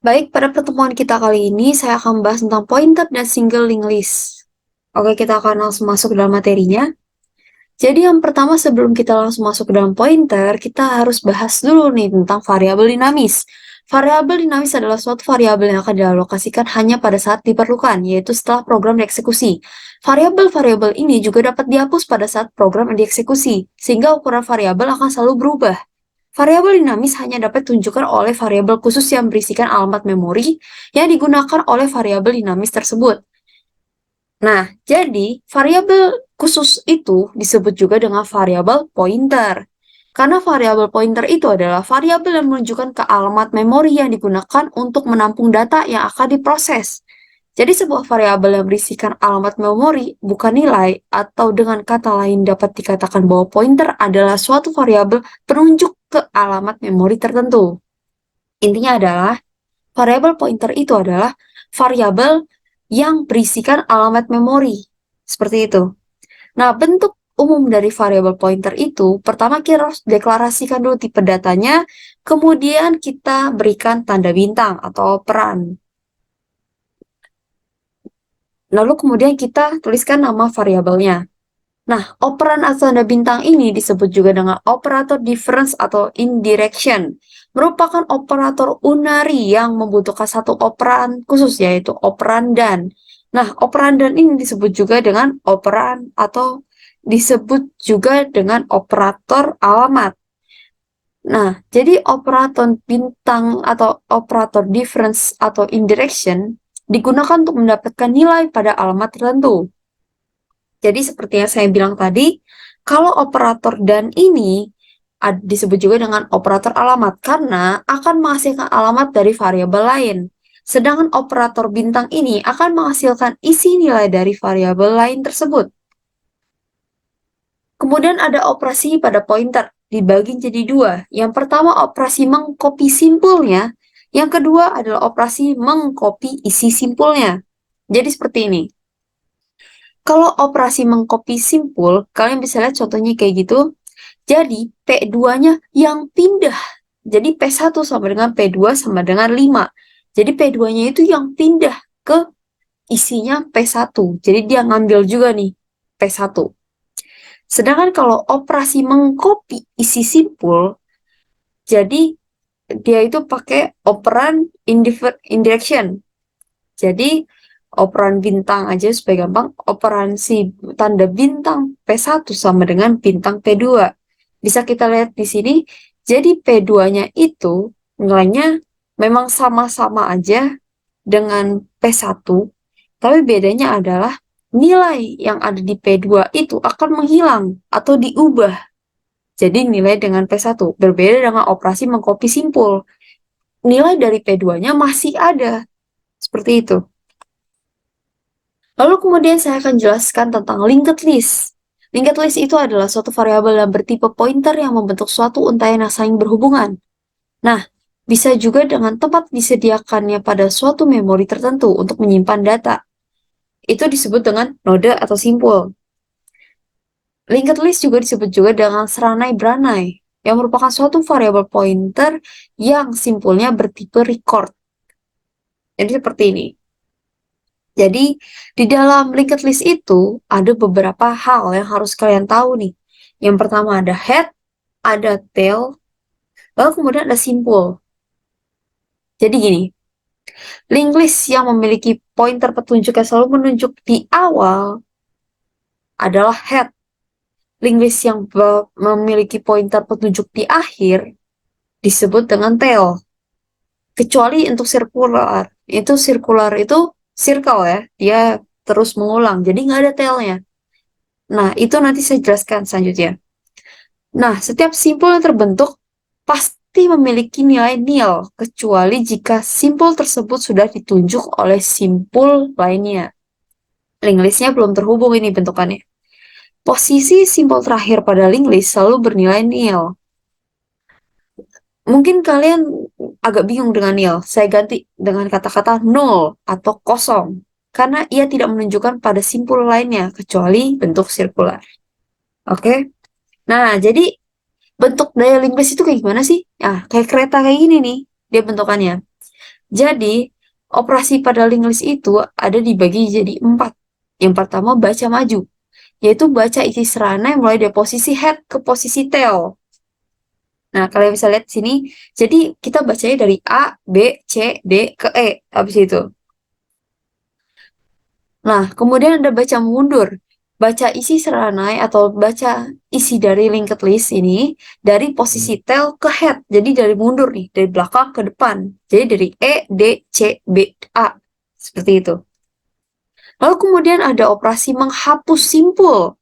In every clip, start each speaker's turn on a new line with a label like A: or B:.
A: Baik, pada pertemuan kita kali ini saya akan membahas tentang pointer dan single linked list. Oke, kita akan langsung masuk ke dalam materinya. Jadi yang pertama sebelum kita langsung masuk ke dalam pointer, kita harus bahas dulu nih tentang variabel dinamis. Variabel dinamis adalah suatu variabel yang akan dialokasikan hanya pada saat diperlukan, yaitu setelah program dieksekusi. Variabel-variabel ini juga dapat dihapus pada saat program dieksekusi, sehingga ukuran variabel akan selalu berubah. Variabel dinamis hanya dapat ditunjukkan oleh variabel khusus yang berisikan alamat memori yang digunakan oleh variabel dinamis tersebut. Nah, jadi variabel khusus itu disebut juga dengan variabel pointer. Karena variabel pointer itu adalah variabel yang menunjukkan ke alamat memori yang digunakan untuk menampung data yang akan diproses. Jadi sebuah variabel yang berisikan alamat memori bukan nilai, atau dengan kata lain dapat dikatakan bahwa pointer adalah suatu variabel penunjuk ke alamat memori tertentu. Intinya adalah variabel pointer itu adalah variabel yang berisikan alamat memori. Seperti itu. Nah, bentuk umum dari variabel pointer itu, pertama kita harus deklarasikan dulu tipe datanya, kemudian kita berikan tanda bintang atau peran. Lalu kemudian kita tuliskan nama variabelnya. Nah, operan atau tanda bintang ini disebut juga dengan operator difference atau indirection. Merupakan operator unary yang membutuhkan satu operan khusus, yaitu operan dan. Nah, operan dan ini disebut juga dengan operan atau disebut juga dengan operator alamat. Nah, jadi operator bintang atau operator difference atau indirection digunakan untuk mendapatkan nilai pada alamat tertentu. Jadi seperti yang saya bilang tadi, kalau operator dan ini disebut juga dengan operator alamat karena akan menghasilkan alamat dari variabel lain. Sedangkan operator bintang ini akan menghasilkan isi nilai dari variabel lain tersebut. Kemudian ada operasi pada pointer, dibagi jadi dua. Yang pertama operasi mengcopy simpulnya, yang kedua adalah operasi mengcopy isi simpulnya. Jadi seperti ini. Kalau operasi mengcopy simpul, kalian bisa lihat contohnya kayak gitu. Jadi P2-nya yang pindah. Jadi P1 sama dengan P2 sama dengan 5. Jadi P2-nya itu yang pindah ke isinya P1. Jadi dia ngambil juga nih P1. Sedangkan kalau operasi mengcopy isi simpul, jadi dia itu pakai operan indirection. Jadi operan bintang aja supaya gampang, operan si tanda bintang P1 sama dengan bintang P2. Bisa kita lihat di sini, jadi P2-nya itu nilainya memang sama-sama aja dengan P1, tapi bedanya adalah nilai yang ada di P2 itu akan menghilang atau diubah jadi nilai dengan P1. Berbeda dengan operasi mengcopy simpul. Nilai dari P2-nya masih ada. Seperti itu. Lalu kemudian saya akan jelaskan tentang linked list. Linked list itu adalah suatu variabel yang bertipe pointer yang membentuk suatu untaian yang saling berhubungan. Nah, bisa juga dengan tempat disediakannya pada suatu memori tertentu untuk menyimpan data. Itu disebut dengan node atau simpul. Linked list juga disebut juga dengan seranai-beranai, yang merupakan suatu variabel pointer yang simpulnya bertipe record. Jadi seperti ini. Jadi, di dalam linked list itu ada beberapa hal yang harus kalian tahu nih. Yang pertama ada head, ada tail, lalu kemudian ada simpul. Jadi gini, linked list yang memiliki pointer petunjuk yang selalu menunjuk di awal adalah head. Linked list yang memiliki pointer petunjuk di akhir disebut dengan tail. Kecuali untuk circular. Itu circular itu circle ya, dia terus mengulang. Jadi nggak ada tailnya. Nah, itu nanti saya jelaskan selanjutnya. Nah, setiap simpul yang terbentuk pasti memiliki nilai nil, kecuali jika simpul tersebut sudah ditunjuk oleh simpul lainnya. Linked list-nya belum terhubung ini bentukannya. Posisi simpul terakhir pada linked list selalu bernilai nil. Mungkin kalian agak bingung dengan nil. Saya ganti dengan kata-kata nol atau kosong. Karena ia tidak menunjukkan pada simpul lainnya, kecuali bentuk sirkular. Oke? Nah, jadi bentuk daya linguis itu kayak gimana sih? Nah, kayak kereta kayak gini nih, dia bentukannya. Jadi, operasi pada linked list itu ada dibagi jadi 4. Yang pertama baca maju, yaitu baca isi serana yang mulai dari posisi head ke posisi tail. Nah, kalian bisa lihat sini, jadi kita bacanya dari A, B, C, D, ke E, habis itu. Nah, kemudian ada baca mundur. Baca isi seranai atau baca isi dari linked list ini dari posisi tail ke head. Jadi dari mundur nih, dari belakang ke depan. Jadi dari E, D, C, B, A. Seperti itu. Lalu kemudian ada operasi menghapus simpul.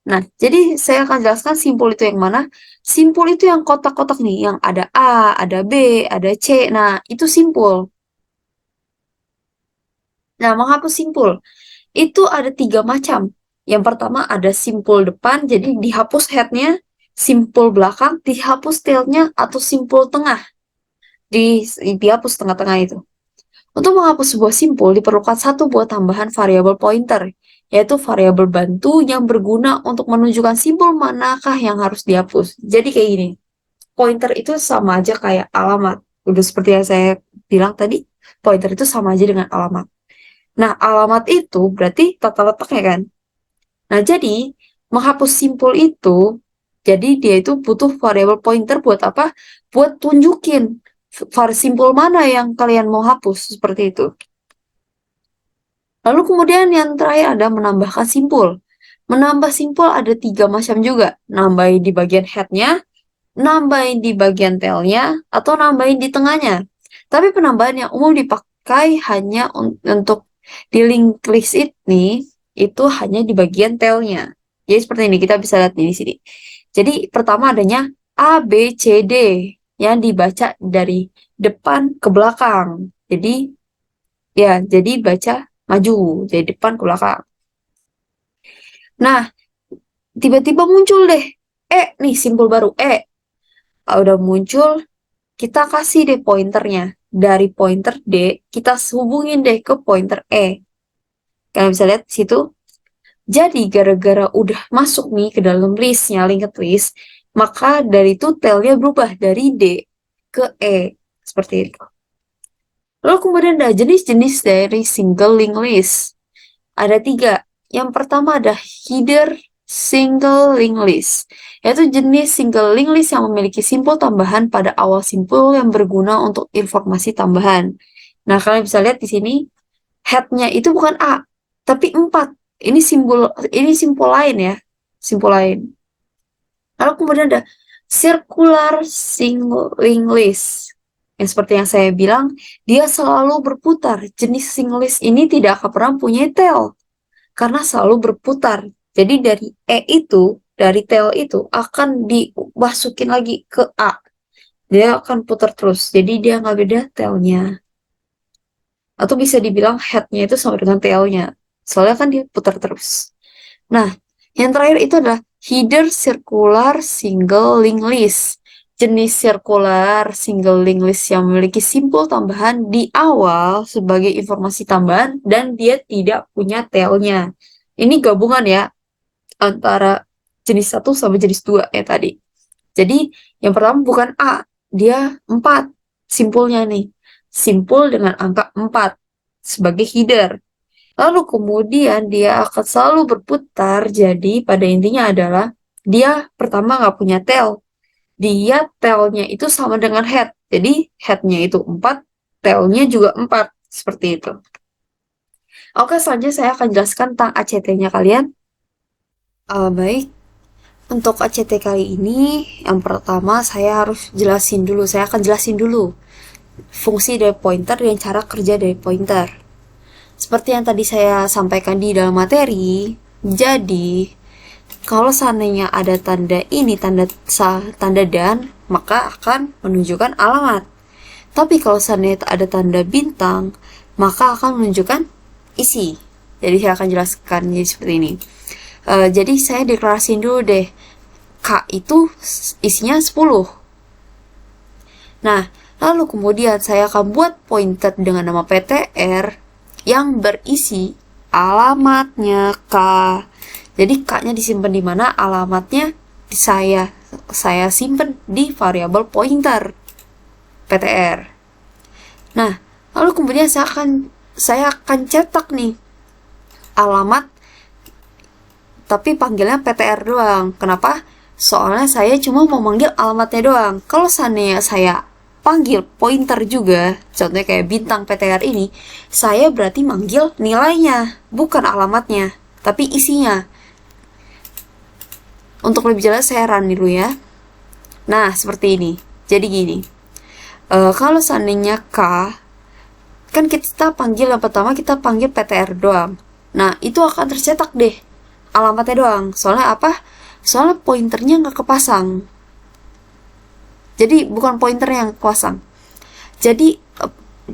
A: Nah, jadi saya akan jelaskan simpul itu yang mana. Simpul itu yang kotak-kotak nih, yang ada A, ada B, ada C. Nah, itu simpul. Nah, menghapus simpul. Itu ada 3 macam. Yang pertama ada simpul depan, jadi dihapus headnya, simpul belakang, dihapus tailnya, atau simpul tengah, dihapus tengah-tengah itu. Untuk menghapus sebuah simpul, diperlukan satu buah tambahan variabel pointer, yaitu variabel bantu yang berguna untuk menunjukkan simpul manakah yang harus dihapus. Jadi kayak gini, pointer itu sama aja kayak alamat. Udah seperti yang saya bilang tadi, pointer itu sama aja dengan alamat. Nah, alamat itu berarti tata letaknya kan? Nah, jadi menghapus simpul itu, jadi dia itu butuh variabel pointer buat apa? Buat tunjukin simpul mana yang kalian mau hapus, seperti itu. Lalu kemudian yang terakhir ada menambahkan simpul. Menambah simpul ada 3 macam juga. Nambahin di bagian headnya, nambahin di bagian tailnya, atau nambahin di tengahnya. Tapi penambahan yang umum dipakai hanya untuk di linked list ini, itu hanya di bagian tailnya. Jadi seperti ini, kita bisa lihat di sini. Jadi pertama adanya A, B, C, D yang dibaca dari depan ke belakang. Jadi baca maju dari depan ke belakang. Nah, tiba-tiba muncul deh nih simpul baru udah muncul, kita kasih deh pointernya. Dari pointer D, kita hubungin deh ke pointer E. Kalian bisa lihat di situ. Jadi, gara-gara udah masuk nih ke dalam listnya, linked list, maka dari itu tailnya berubah dari D ke E. Seperti itu. Lalu kemudian ada jenis-jenis dari single linked list. Ada 3. Yang pertama ada header single linked list, yaitu jenis single linked list yang memiliki simpul tambahan pada awal simpul yang berguna untuk informasi tambahan. Nah, kalian bisa lihat di sini, head-nya itu bukan A, tapi 4. Ini simpul lain ya, simpul lain. Lalu kemudian ada circular single linked list. Yang seperti yang saya bilang, dia selalu berputar. Jenis single list ini tidak akan pernah punya tail karena selalu berputar. Jadi dari tail itu akan dimasukin lagi ke A. Dia akan putar terus. Jadi dia nggak beda tailnya. Atau bisa dibilang headnya itu sama dengan tailnya. Soalnya kan dia putar terus. Nah, yang terakhir itu adalah header circular single linked list. Jenis circular single linked list yang memiliki simpul tambahan di awal sebagai informasi tambahan dan dia tidak punya tailnya. Ini gabungan ya antara jenis 1 sama jenis 2 ya tadi. Jadi yang pertama bukan A, dia 4 simpulnya nih. Simpul dengan angka 4 sebagai header. Lalu kemudian dia akan selalu berputar, jadi pada intinya adalah dia pertama nggak punya tail. Dia tailnya itu sama dengan head. Jadi headnya itu 4, tailnya juga 4. Seperti itu. Oke, selanjutnya saya akan jelaskan tentang ACT-nya kalian. Baik, untuk ACT kali ini, yang pertama saya harus saya akan jelasin dulu fungsi dari pointer dan cara kerja dari pointer. Seperti yang tadi saya sampaikan di dalam materi, jadi kalau seandainya ada tanda ini, tanda dan, maka akan menunjukkan alamat. Tapi kalau seandainya ada tanda bintang, maka akan menunjukkan isi. Jadi saya akan jelaskan jadi seperti ini. Jadi saya deklarasiin dulu deh. K itu isinya 10. Nah, lalu kemudian saya akan buat pointer dengan nama PTR yang berisi alamatnya K. Jadi K-nya disimpan di mana, alamatnya saya simpan di variabel pointer PTR. Nah, lalu kemudian saya akan cetak nih alamat, tapi panggilnya PTR doang. Kenapa? Soalnya saya cuma mau manggil alamatnya doang. Kalau seandainya saya panggil pointer juga, contohnya kayak bintang PTR ini, saya berarti manggil nilainya, bukan alamatnya, tapi isinya. Untuk lebih jelas saya run dulu ya. Nah, seperti ini. Jadi gini, kalau seandainya K, kan kita panggil yang pertama kita panggil PTR doang. Nah, itu akan tercetak deh alamatnya doang. Soalnya apa? Soalnya pointernya nggak kepasang. Jadi bukan pointer yang kepasang. Jadi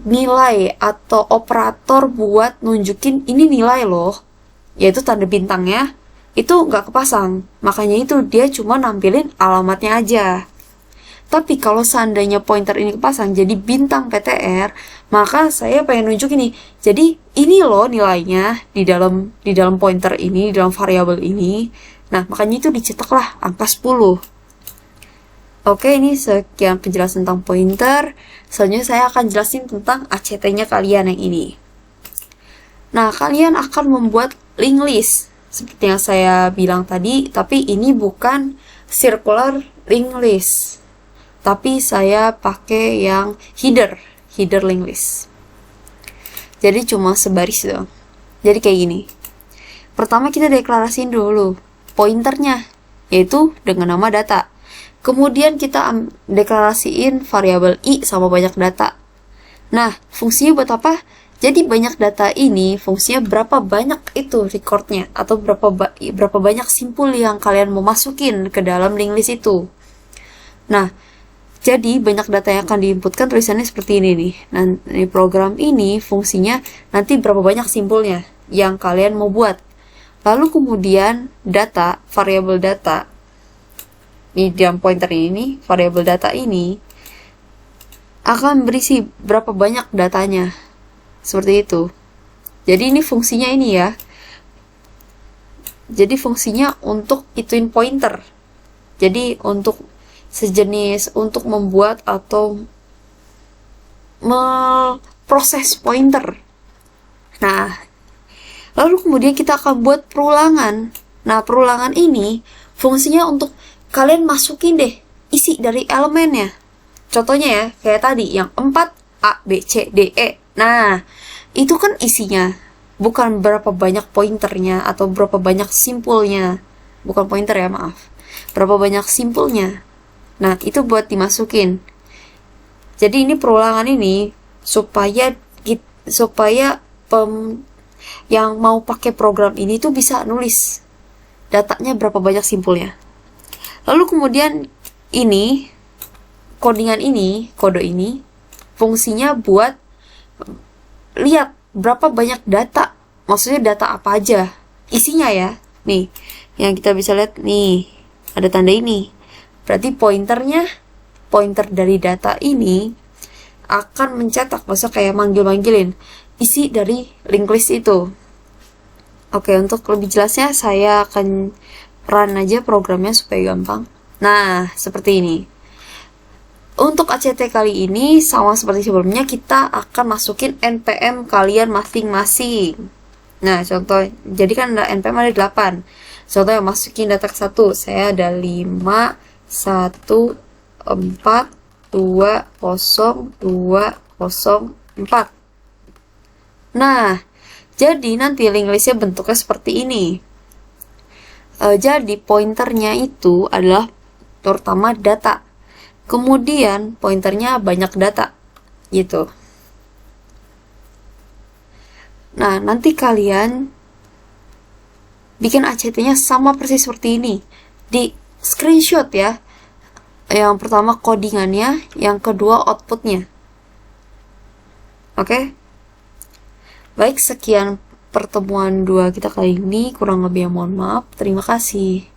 A: nilai atau operator buat nunjukin ini nilai loh, yaitu tanda bintangnya, itu nggak kepasang. Makanya itu dia cuma nampilin alamatnya aja. Tapi kalau seandainya pointer ini kepasang jadi bintang PTR, maka saya pengen nunjuk ini. Jadi ini loh nilainya di dalam pointer ini, di dalam variabel ini. Nah, makanya itu dicetaklah angka 10. Oke, ini sekian penjelasan tentang pointer. Selanjutnya saya akan jelasin tentang ACT-nya kalian yang ini. Nah, kalian akan membuat linked list seperti yang saya bilang tadi, tapi ini bukan circular linked list. Tapi saya pakai yang header linked list. Jadi cuma sebaris doang. Jadi kayak gini. Pertama kita deklarasiin dulu pointernya, yaitu dengan nama data. Kemudian kita deklarasiin variabel i sama banyak data. Nah, fungsinya buat apa? Jadi banyak data ini fungsinya berapa banyak itu recordnya, atau berapa banyak simpul yang kalian mau masukin ke dalam linked list itu. Nah, jadi banyak data yang akan diinputkan tulisannya seperti ini nih. Nah, di program ini fungsinya nanti berapa banyak simpulnya yang kalian mau buat. Lalu kemudian data, variabel data, di dalam pointer ini, variabel data ini akan berisi berapa banyak datanya. Seperti itu. Jadi ini fungsinya ini ya. Jadi fungsinya untuk ituin pointer. Jadi untuk sejenis untuk membuat atau proses pointer. Nah, lalu kemudian kita akan buat perulangan. Nah, perulangan ini fungsinya untuk kalian masukin deh isi dari elemennya. Contohnya ya, kayak tadi yang 4 A, B, C, D, E. Nah, itu kan isinya, bukan berapa banyak pointernya atau berapa banyak simpulnya. Bukan pointer ya, maaf. Berapa banyak simpulnya. Nah, itu buat dimasukin. Jadi ini perulangan ini supaya yang mau pakai program ini tuh bisa nulis datanya berapa banyak simpulnya. Lalu kemudian ini kode ini fungsinya buat lihat berapa banyak data. Maksudnya data apa aja isinya ya. Nih, yang kita bisa lihat nih, ada tanda ini. Berarti pointer dari data ini akan mencetak, maksudnya kayak manggilin isi dari linked list itu. Oke, untuk lebih jelasnya saya akan run aja programnya supaya gampang. Nah, seperti ini. Untuk ACT kali ini sama seperti sebelumnya, kita akan masukin NPM kalian masing-masing. Nah, contoh, jadi kan ada NPM ada 8. Contoh yang masukin data ke 1, saya ada 5 1 4 2 0 2 0 4. Nah, jadi nanti linked listnya bentuknya seperti ini. Jadi pointernya itu adalah pertama data, kemudian pointernya banyak data gitu. Nah, nanti kalian bikin ACT-nya sama persis seperti ini. Di screenshot ya. Yang pertama codingannya, yang kedua outputnya. Oke? Baik, sekian pertemuan 2 kita kali ini. Kurang lebih mohon maaf. Terima kasih.